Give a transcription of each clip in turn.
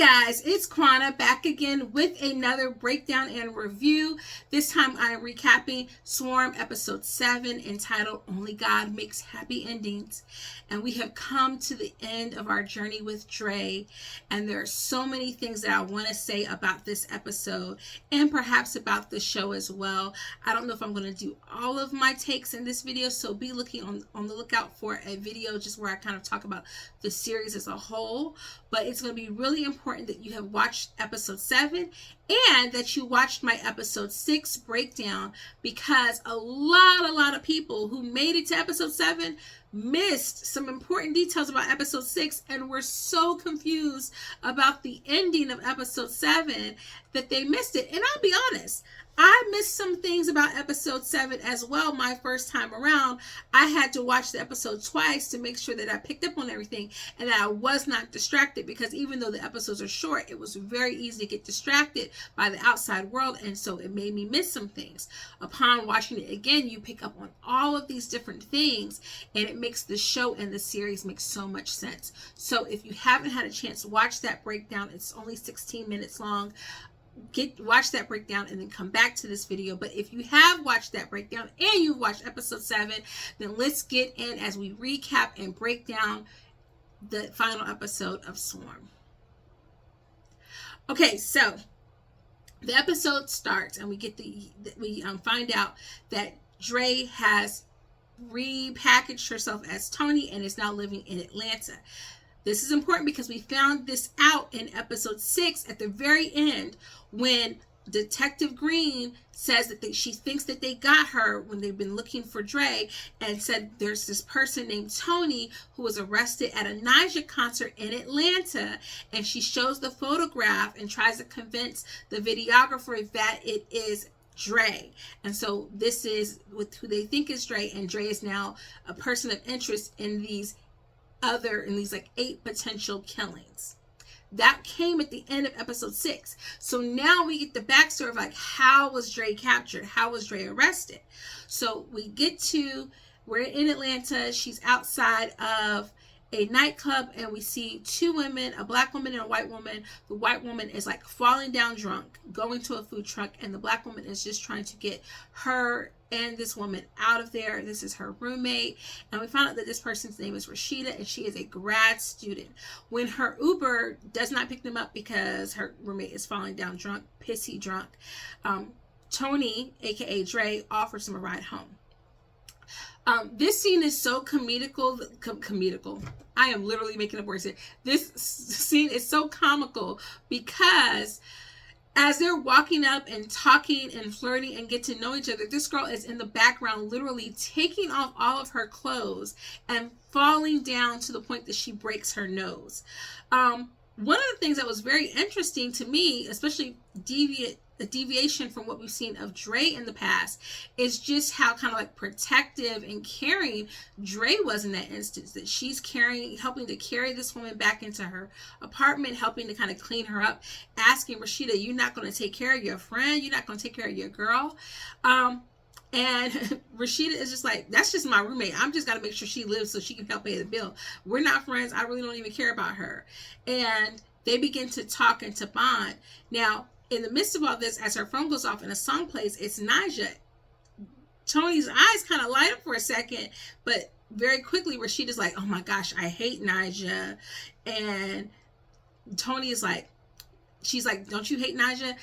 guys, it's Quana back again with another breakdown and review. This time I am recapping Swarm episode 7 entitled Only God Makes Happy Endings. And we have come to the end of our journey with Dre. And there are so many things that I want to say about this episode and perhaps about the show as well. I don't know if I'm going to do all of my takes in this video, so be looking on the lookout for a video just where I kind of talk about the series as a whole. But it's going to be really important that you have watched episode 7 and that you watched my episode 6 breakdown, because a lot of people who made it to episode 7 missed some important details about episode 6 and were so confused about the ending of episode 7 that they missed it. And I'll be honest, I missed some things about episode 7 as well. My first time around, I had to watch the episode twice to make sure that I picked up on everything and that I was not distracted, because even though the episodes are short, it was very easy to get distracted by the outside world, and so it made me miss some things. Upon watching it again, you pick up on all of these different things, and it makes the show and the series make so much sense. So if you haven't had a chance to watch that breakdown, it's only 16 minutes long. Watch that breakdown and then come back to this video. But if you have watched that breakdown and you've watched episode 7, then let's get in as we recap and break down the final episode of Swarm. Okay, so the episode starts and we find out that Dre has repackaged herself as Tony and is now living in Atlanta. This is important because we found this out in episode 6 at the very end, when Detective Green says that she thinks that they got her when they've been looking for Dre, and said there's this person named Tony who was arrested at a Naija concert in Atlanta, and she shows the photograph and tries to convince the videographer that it is Dre. And so this is with who they think is Dre, and Dre is now a person of interest in these like 8 potential killings. That came at the end of episode 6. So now we get the backstory of like, how was Dre captured? How was Dre arrested? So we're in Atlanta. She's outside of a nightclub, and we see 2 women, a black woman and a white woman. The white woman is like falling down drunk, going to a food truck, and the black woman is just trying to get her and this woman out of there. This is her roommate, and we found out that this person's name is Rashida, and she is a grad student. When her Uber does not pick them up because her roommate is falling down drunk, pissy drunk, Tony, aka Dre, offers him a ride home. This scene is so comical. I am literally making up words here. This scene is so comical because as they're walking up and talking and flirting and get to know each other, this girl is in the background literally taking off all of her clothes and falling down to the point that she breaks her nose. One of the things that was very interesting to me, especially a deviation from what we've seen of Dre in the past, is just how kind of like protective and caring Dre was in that instance. That she's helping to carry this woman back into her apartment, helping to kind of clean her up, asking Rashida, "You're not going to take care of your friend? You're not going to take care of your girl?" And Rashida is just like, "That's just my roommate. I'm just got to make sure she lives so she can help pay the bill. We're not friends. I really don't even care about her." And they begin to talk and to bond. Now, in the midst of all this, as her phone goes off and a song plays, it's Naija. Tony's eyes kind of light up for a second, but very quickly Rashida's like, "Oh my gosh, I hate Naija." And Tony is like, she's like, "Don't you hate Naija?"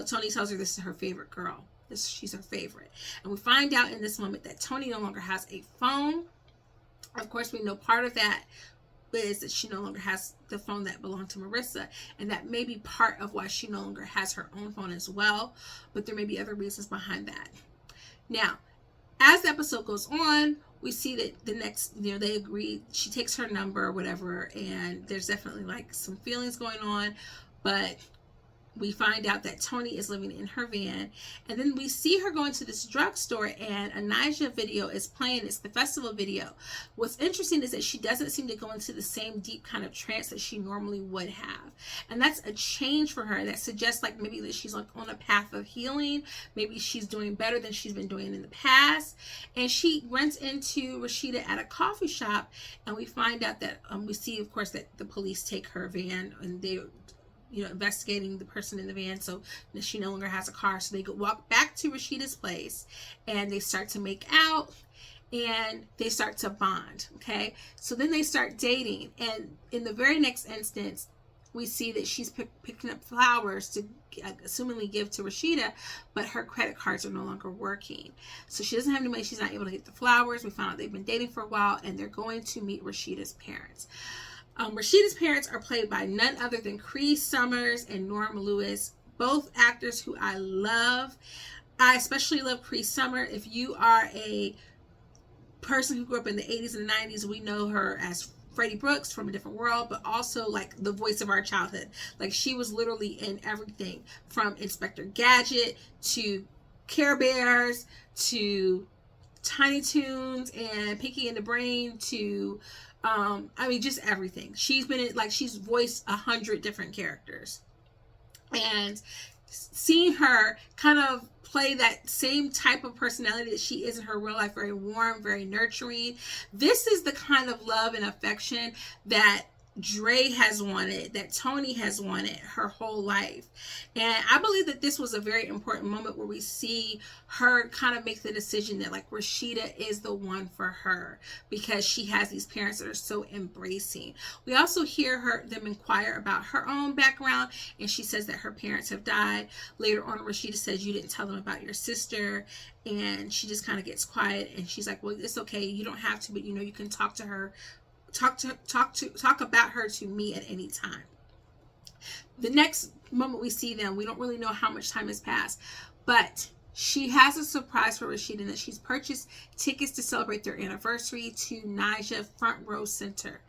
Tony tells her this is her favorite girl. She's her favorite. And we find out in this moment that Tony no longer has a phone. Of course, we know part of that is that she no longer has the phone that belonged to Marissa, and that may be part of why she no longer has her own phone as well, but there may be other reasons behind that. Now, as the episode goes on, we see that the next, they agree, she takes her number or whatever, and there's definitely like some feelings going on, but we find out that Tony is living in her van, and then we see her going to this drugstore, and a Naija video is playing. It's the festival video. What's interesting is that she doesn't seem to go into the same deep kind of trance that she normally would have. And that's a change for her. That suggests like maybe that she's like on a path of healing. Maybe she's doing better than she's been doing in the past. And she runs into Rashida at a coffee shop, and we find out that we see, of course, that the police take her van, and they, investigating the person in the van, so she no longer has a car. So they walk back to Rashida's place, and they start to make out, and they start to bond. Okay, so then they start dating, and in the very next instance, we see that she's picking up flowers to assumingly give to Rashida, but her credit cards are no longer working. So she doesn't have any money. She's not able to get the flowers. We found out they've been dating for a while, and they're going to meet Rashida's parents. Rashida's parents are played by none other than Cree Summers and Norm Lewis, both actors who I love. I especially love Cree Summer. If you are a person who grew up in the 80s and the 90s, we know her as Freddie Brooks from A Different World, but also like the voice of our childhood. Like, she was literally in everything from Inspector Gadget to Care Bears to Tiny Toons and Pinky and the Brain to just everything. She's been in, like, she's voiced 100 different characters, and seeing her kind of play that same type of personality that she is in her real life, very warm, very nurturing. This is the kind of love and affection that Dre has wanted, that Toni has wanted her whole life. And I believe that this was a very important moment where we see her kind of make the decision that like Rashida is the one for her, because she has these parents that are so embracing. We also hear them inquire about her own background, and she says that her parents have died. Later on, Rashida says, you didn't tell them about your sister, and she just kind of gets quiet, and she's like, well, it's okay, you don't have to, but you can talk to her, talk about her to me at any time. The next moment we see them, we don't really know how much time has passed, but she has a surprise for Rashida, that she's purchased tickets to celebrate their anniversary to Nyjah Front Row Center.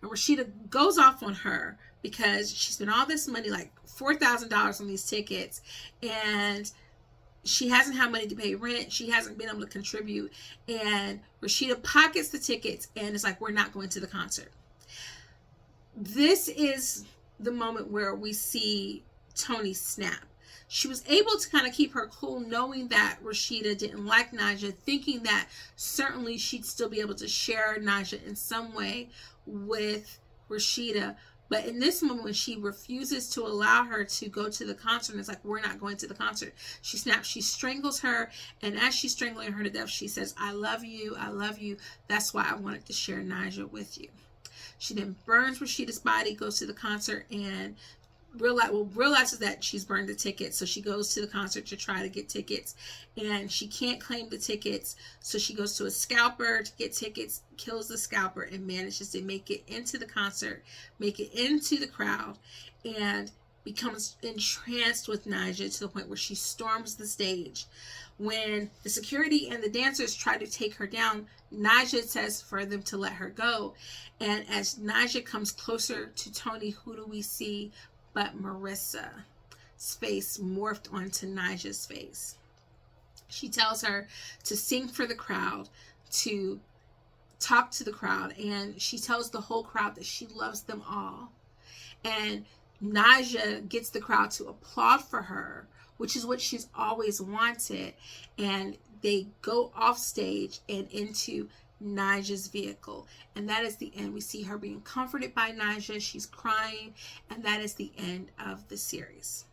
And Rashida goes off on her because she spent all this money, like $4,000 on these tickets, and she hasn't had money to pay rent. She hasn't been able to contribute. And Rashida pockets the tickets and is like, we're not going to the concert. This is the moment where we see Toni snap. She was able to kind of keep her cool, knowing that Rashida didn't like Nyjah, thinking that certainly she'd still be able to share Nyjah in some way with Rashida. But in this moment, when she refuses to allow her to go to the concert, and it's like, we're not going to the concert, she snaps, she strangles her, and as she's strangling her to death, she says, I love you, that's why I wanted to share Nyjah with you. She then burns Rashida's body, goes to the concert, and realizes that she's burned the tickets, so she goes to the concert to try to get tickets, and she can't claim the tickets, so she goes to a scalper to get tickets, kills the scalper, and manages to make it into the concert, make it into the crowd, and becomes entranced with Nyjah to the point where she storms the stage. When the security and the dancers try to take her down, Nyjah says for them to let her go, and as Nyjah comes closer to Toni, who do we see but Marissa's face morphed onto Nyjah's face. She tells her to sing for the crowd, to talk to the crowd, and she tells the whole crowd that she loves them all. And Nyjah gets the crowd to applaud for her, which is what she's always wanted, and they go off stage and into Nyjah's vehicle, and that is the end. We see her being comforted by Nyjah. She's crying, and that is the end of the series.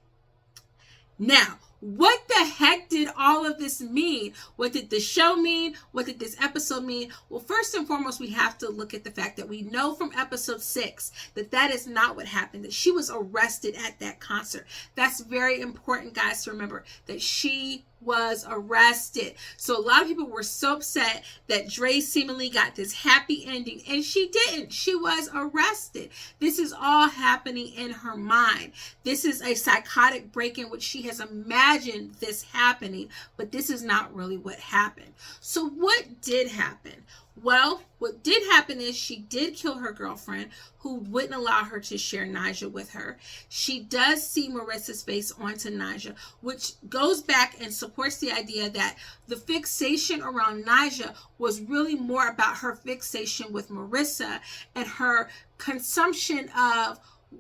Now, what the heck did all of this mean? What did the show mean? What did this episode mean? Well, first and foremost, we have to look at the fact that we know from episode 6 that is not what happened, that she was arrested at that concert. That's very important, guys, to remember that she was arrested. So a lot of people were so upset that Dre seemingly got this happy ending, and she didn't. She was arrested. This is all happening in her mind. This is a psychotic break in which she has imagined this happening, but this is not really what happened. So what did happen? Well, what did happen is she did kill her girlfriend, who wouldn't allow her to share Nyjah with her. She does see Marissa's face onto Nyjah, which goes back and supports the idea that the fixation around Nyjah was really more about her fixation with Marissa and her consumption of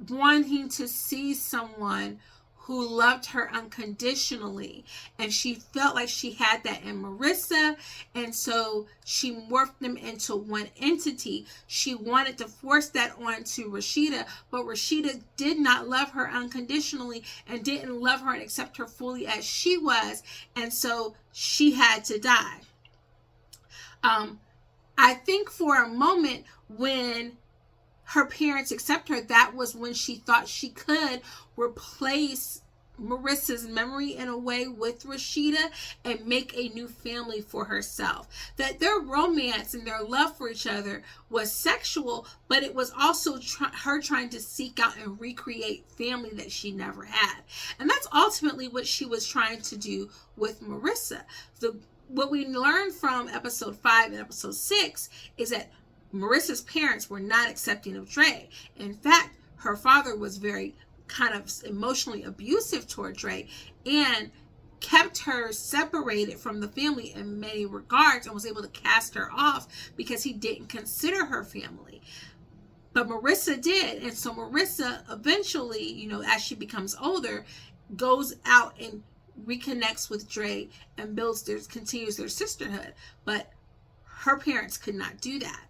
wanting to see someone who loved her unconditionally, and she felt like she had that in Marissa, and so she morphed them into one entity. She wanted to force that onto Rashida, but Rashida did not love her unconditionally and didn't love her and accept her fully as she was, and so she had to die. I think for a moment when her parents accept her, that was when she thought she could replace Marissa's memory in a way with Rashida and make a new family for herself. That their romance and their love for each other was sexual, but it was also her trying to seek out and recreate family that she never had. And that's ultimately what she was trying to do with Marissa. What we learned from episode 5 and episode 6 is that Marissa's parents were not accepting of Dre. In fact, her father was very kind of emotionally abusive toward Dre and kept her separated from the family in many regards and was able to cast her off because he didn't consider her family. But Marissa did. And so Marissa eventually, as she becomes older, goes out and reconnects with Dre and continues their sisterhood. But her parents could not do that.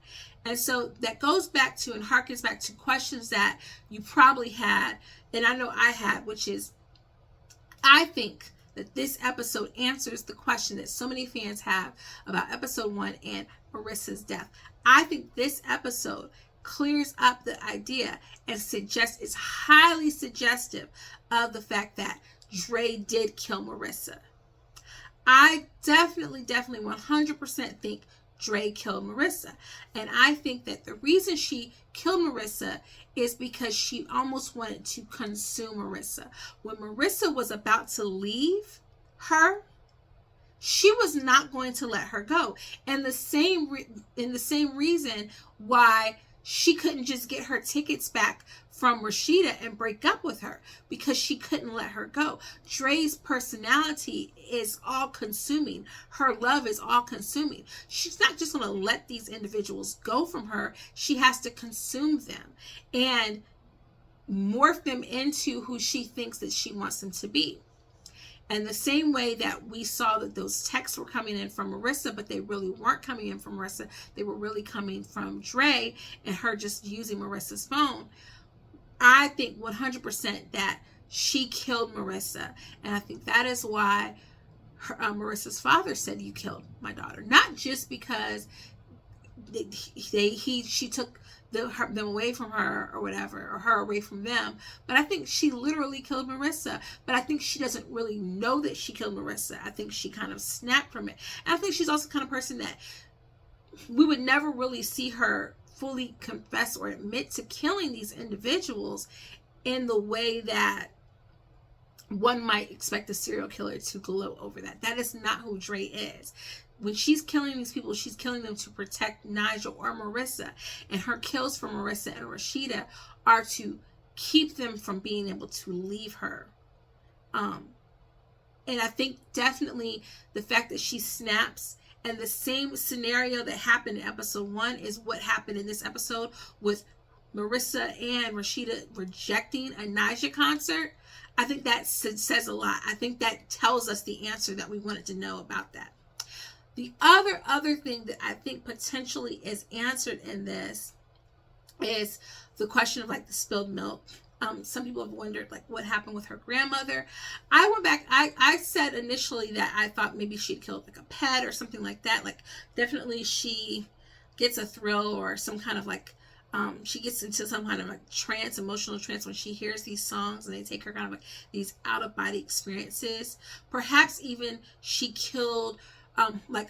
And so that goes back to and harkens back to questions that you probably had, and I know I had, which is, I think that this episode answers the question that so many fans have about episode 1 and Marissa's death. I think this episode clears up the idea and is highly suggestive of the fact that Dre did kill Marissa. I definitely 100% think Dre killed Marissa. And I think that the reason she killed Marissa is because she almost wanted to consume Marissa. When Marissa was about to leave her, she was not going to let her go. And the same reason why she couldn't just get her tickets back from Rashida and break up with her, because she couldn't let her go. Dre's personality is all consuming. Her love is all consuming. She's not just going to let these individuals go from her. She has to consume them and morph them into who she thinks that she wants them to be. And the same way that we saw that those texts were coming in from Marissa, but they really weren't coming in from Marissa. They were really coming from Dre and her just using Marissa's phone. I think 100% that she killed Marissa. And I think that is why Marissa's father said, "You killed my daughter." Not just because she took them away from her or whatever, or her away from them, but I think she literally killed Marissa. But I think she doesn't really know that she killed Marissa. I think she kind of snapped from it. And I think she's also the kind of person that we would never really see her fully confess or admit to killing these individuals in the way that one might expect a serial killer to gloat over that. That is not who Dre is. When she's killing these people, she's killing them to protect Nigel or Marissa. And her kills for Marissa and Rashida are to keep them from being able to leave her. And I think definitely the fact that she snaps, and the same scenario that happened in episode 1 is what happened in this episode with Marissa and Rashida rejecting a Nigel concert. I think that says a lot. I think that tells us the answer that we wanted to know about that. The other thing that I think potentially is answered in this is the question of the spilled milk. Some people have wondered what happened with her grandmother. I went back. I said initially that I thought maybe she'd killed a pet or something like that. Definitely she gets a thrill or some kind of she gets into some kind of emotional trance when she hears these songs, and they take her kind of these out of body experiences. Perhaps even she killed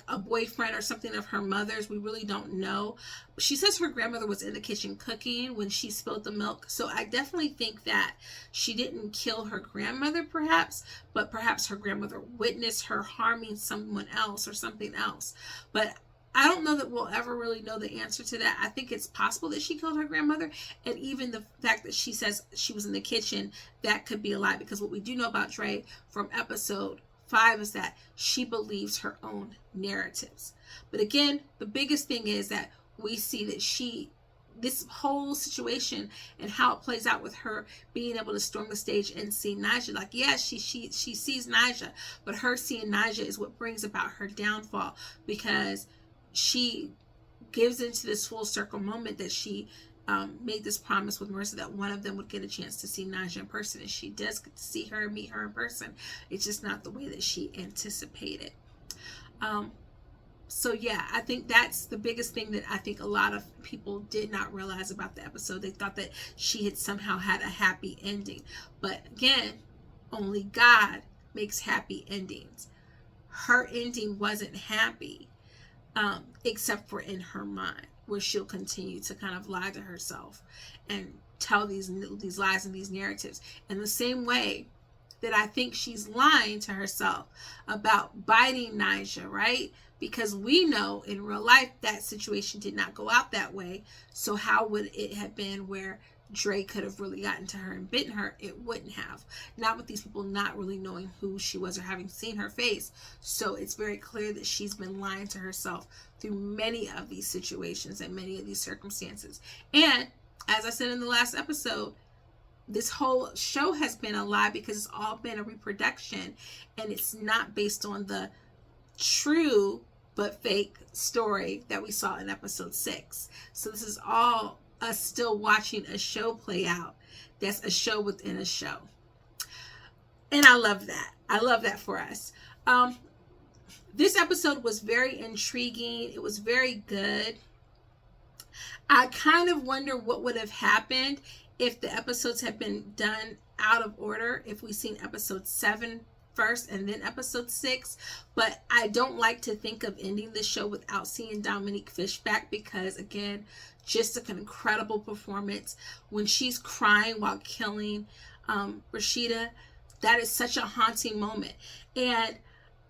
a boyfriend or something of her mother's. We really don't know. She says her grandmother was in the kitchen cooking when she spilled the milk. So I definitely think that she didn't kill her grandmother perhaps, but perhaps her grandmother witnessed her harming someone else or something else. But I don't know that we'll ever really know the answer to that. I think it's possible that she killed her grandmother. And even the fact that she says she was in the kitchen, that could be a lie, because what we do know about Dre from episode 5 is that she believes her own narratives. But again, the biggest thing is that we see that she this whole situation and how it plays out with her being able to storm the stage and see Naija. Like, yeah, she sees Naija, but her seeing Naija is what brings about her downfall, because she gives into this full circle moment that she made this promise with Marissa that one of them would get a chance to see Naija in person, and she does get to see her, meet her in person. It's just not the way that she anticipated. So yeah, I think that's the biggest thing that I think a lot of people did not realize about the episode. They thought that she had somehow had a happy ending. But again, only God makes happy endings. Her ending wasn't happy, except for in her mind, where she'll continue to kind of lie to herself and tell these lies and these narratives. In the same way that I think she's lying to herself about biting Naija, right? Because we know in real life that situation did not go out that way. So how would it have been where Dre could have really gotten to her and bitten her? It wouldn't have. Not with these people not really knowing who she was or having seen her face. So it's very clear that she's been lying to herself through many of these situations and many of these circumstances. And as I said in the last episode, this whole show has been a lie because it's all been a reproduction, and it's not based on the true but fake story that we saw in episode 6. So this is all us still watching a show play out. That's a show within a show. And I love that. I love that for us. This episode was very intriguing. It was very good. I kind of wonder what would have happened if the episodes had been done out of order, if we seen episode 7 first and then episode 6. But I don't like to think of ending the show without seeing Dominique Fishback, because again, just an incredible performance when she's crying while killing Rashida. That is such a haunting moment. And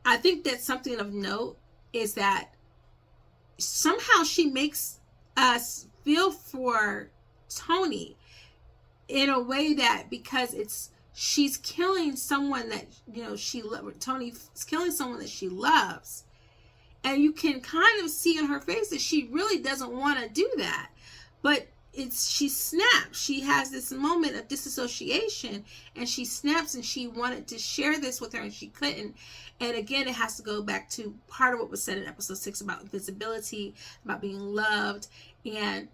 I think that something of note is that somehow she makes us feel for Tony in a way that, because she's killing someone that, you know, Tony's killing someone that she loves, and you can kind of see in her face that she really doesn't want to do that, but she snaps. She has this moment of disassociation, and she snaps, and she wanted to share this with her and she couldn't. And again, it has to go back to part of what was said in episode 6 about visibility, about being loved, and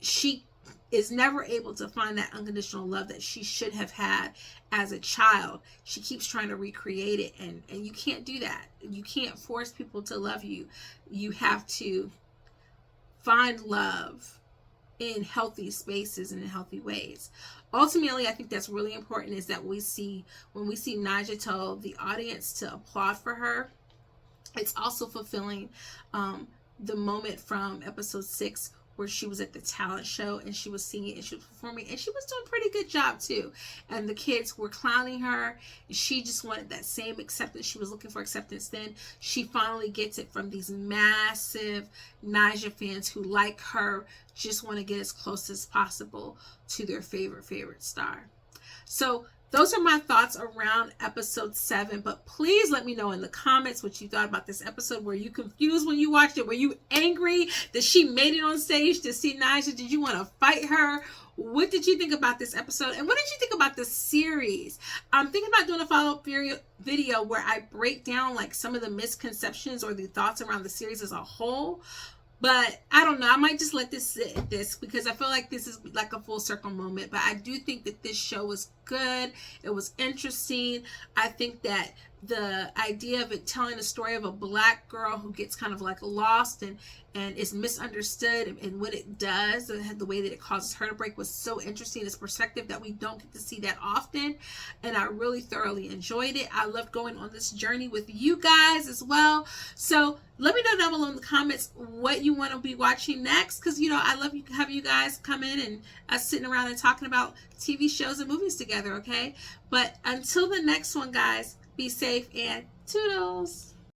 she is never able to find that unconditional love that she should have had as a child. She keeps trying to recreate it, and you can't do that. You can't force people to love you. You have to find love in healthy spaces and in healthy ways. Ultimately, I think that's really important, is that when we see Naija tell the audience to applaud for her, it's also fulfilling the moment from episode 6 where she was at the talent show and she was singing and she was performing, and she was doing a pretty good job too. And the kids were clowning her, and she just wanted that same acceptance. She was looking for acceptance then. She finally gets it from these massive Naija fans who, like her, just want to get as close as possible to their favorite star. So those are my thoughts around episode 7, but please let me know in the comments what you thought about this episode. Were you confused when you watched it? Were you angry that she made it on stage to see Naija? Did you want to fight her? What did you think about this episode? And what did you think about the series? I'm thinking about doing a follow-up video where I break down like some of the misconceptions or the thoughts around the series as a whole. But I don't know. I might just let this sit at this, because I feel like this is like a full circle moment. But I do think that this show was good. It was interesting. I think that the idea of it telling the story of a Black girl who gets kind of like lost and is misunderstood, and what it does, the way that it causes her to break, was so interesting. It's perspective that we don't get to see that often, and I really thoroughly enjoyed it. I loved going on this journey with you guys as well. So let me know down below in the comments what you want to be watching next, because you know I love having you guys come in and us sitting around and talking about TV shows and movies together. Okay, but until the next one, guys, be safe and toodles.